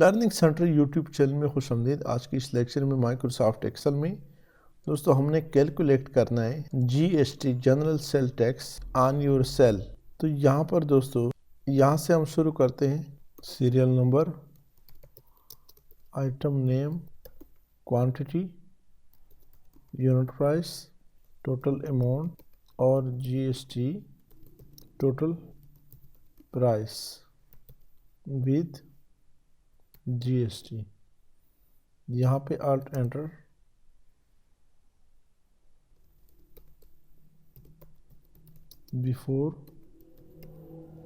Learning centre YouTube channel में खुशामदीद। आज की इस लेक्चर में माइक्रोसॉफ्ट एक्सेल में दोस्तों हमने कैलकुलेट करना है GST general sale tax on your sale. तो यहाँ पर दोस्तों यहाँ से हम शुरू करते हैं। Serial number, item name, quantity, unit price, total amount और GST total price with GST. यहाँ पे alt enter, before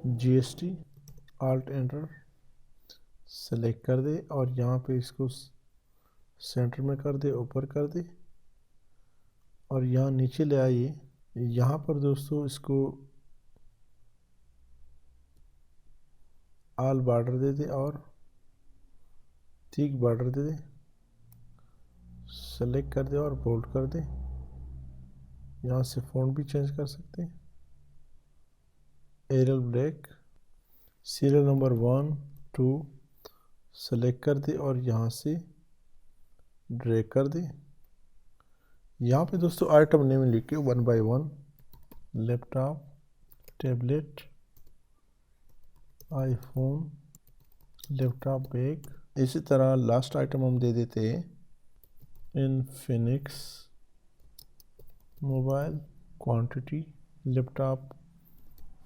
GST, alt enter, select कर दे और यहाँ पे इसको सेंटर में कर दे, ऊपर कर दे और यहाँ नीचे ले आइए। यहाँ पर दोस्तों इसको आल बॉर्डर दे दे और थिक बॉर्डर दे दे, सेलेक्ट कर दे और बोल्ड कर दे। यहाँ से फ़ॉन्ट भी चेंज कर सकते हैं। Arial Black, serial number 1 2 select कर दे और यहाँ से ड्रैग कर दे। यहाँ पे दोस्तों आइटम नेम लिख के 1 by 1, laptop, tablet, iPhone, laptop bag. इसी तरह लास्ट आइटम हम दे देते हैं इनफिनिक्स मोबाइल, क्वांटिटी, लैपटॉप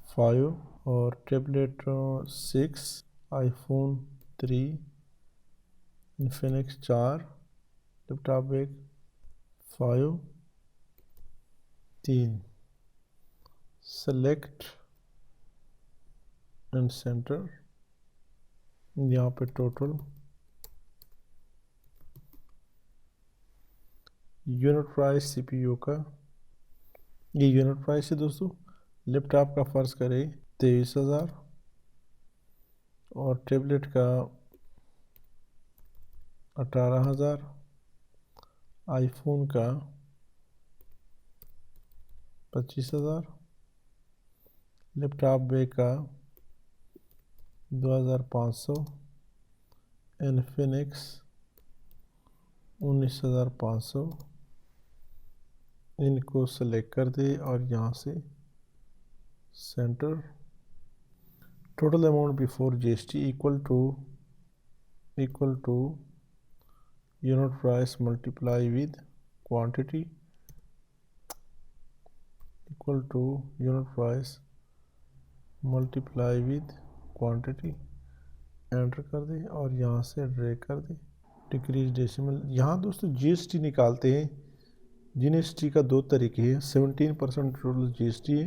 5 और tablet 6, iPhone 3, Infinix 4, laptop bag 5 3। Select and centre. यहाँ पे टोटल, यूनिट प्राइस सीपीयू का, ये यूनिट प्राइस है दोस्तों। लैपटॉप का फर्ज करें 23,000 और टैबलेट का 18,000, आईफोन का 25,000, लैपटॉप बैग का 2,500, इनफिनिक्स 19,500। इनको सेलेक्ट कर दे और यहाँ से centre. Total amount before GST equal to unit price multiply with quantity equal to unit price multiply with quantity. Enter कर दे और यहाँ से ड्रैग कर दे। Decrease decimal. यहाँ दोस्तों जीएसटी निकालते हैं। जीएसटी का दो तरीके हैं। 17% टोटल जीएसटी है।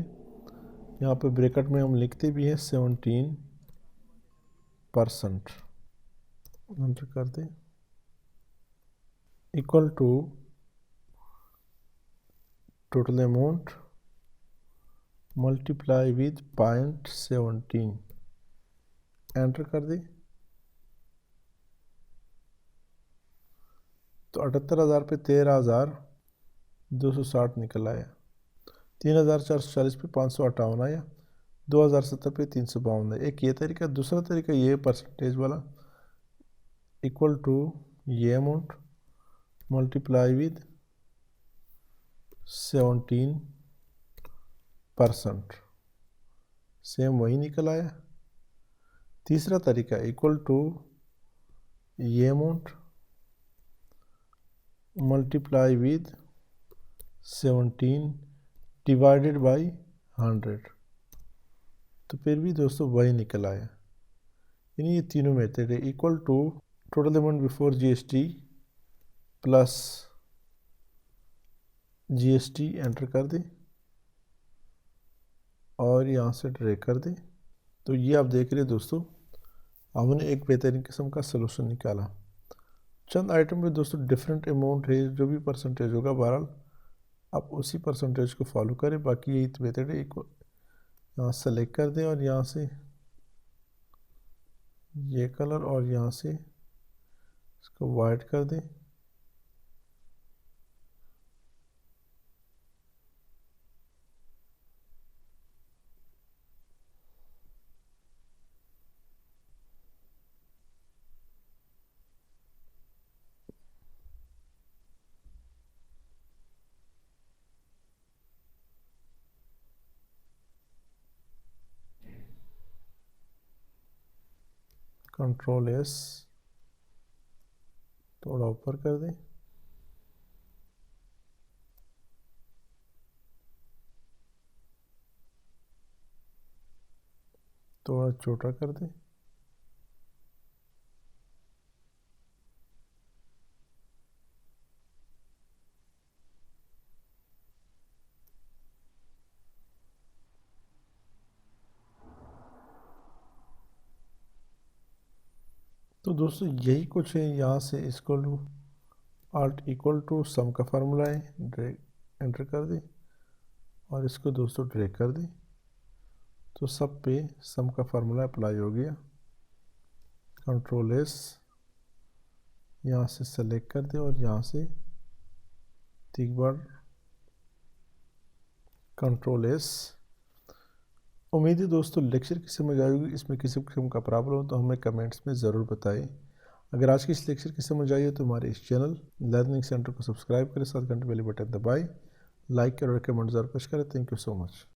यहाँ पे ब्रैकेट में हम लिखते भी हैं 17%। एंटर कर दे। Equal to total amount multiply with 0.17। Enter कर दे तो 78,000 पे 13,260 निकल आया। 3,440 पे 558 आया। 2,070 पे 352 है। एक ये तरीका। दूसरा तरीका ये परसेंटेज वाला, इक्वल टू ये अमाउंट मल्टीप्लाई विद 17%। सेम वही निकल आया। तीसरा तरीका इक्वल टू ये amount multiply with 17 divided by 100। तो फिर भी दोस्तों वही निकल आया। यानी ये तीनों मेथड है। Equal to total amount before GST plus GST. Enter कर दे और यहाँ से ड्रैग कर दे। तो ये आप देख रहे हैं दोस्तों, हमने एक बेहतरीन किस्म का सलूशन निकाला। चंद आइटम में दोस्तों डिफरेंट अमाउंट है। जो भी परसेंटेज होगा बहरहाल आप उसी परसेंटेज को फॉलो करें। बाकी यही मेथड है। यहाँ सेलेक्ट कर दें और यहाँ से ये कलर और यहाँ से इसको वाइट कर दें। कंट्रोल एस, थोड़ा ऊपर कर दें, थोड़ा छोटा कर दें, तो दोस्तों यही कुछ है। यहाँ से equal to alt equal to sum का फार्मूला है, ड्रैग एंटर कर दें और इसको दोस्तों ड्रैग कर दें, तो सब पे सम का फार्मूला अप्लाई हो गया। कंट्रोल एस, यहाँ से सेलेक्ट कर दें और यहाँ से 3 बार कंट्रोल एस। उम्मीद है दोस्तों लेक्चर की समझ आएगी। इसमें किसी किस्म का प्रॉब्लम हो तो हमें कमेंट्स में ज़रूर बताएं। अगर आज की इस लेक्चर की समझ आई है तो हमारे इस चैनल लर्निंग सेंटर को सब्सक्राइब करें, साथ घंटे वाले बटन दबाएं, लाइक करें और कमेंट ज़रूर पेश करें। Thank you so much.